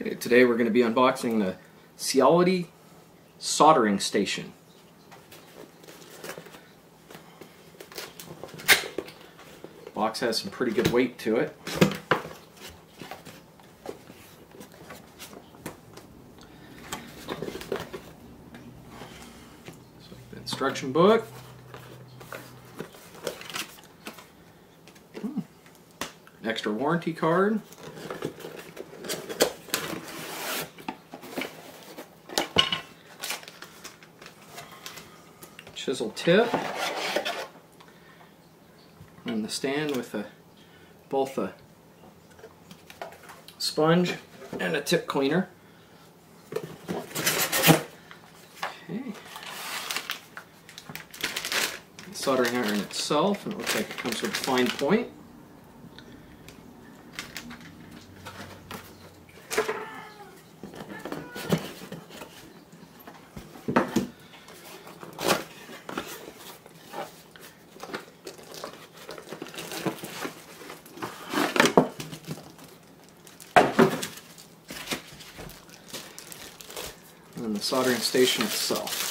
Okay, today we're going to be unboxing the Sealody Soldering Station. Box has some pretty good weight to it. So the instruction book. An extra warranty card. Chisel tip, and the stand with both a sponge and a tip cleaner. Okay. The soldering iron itself, and it looks like it comes with a fine point. And the soldering station itself.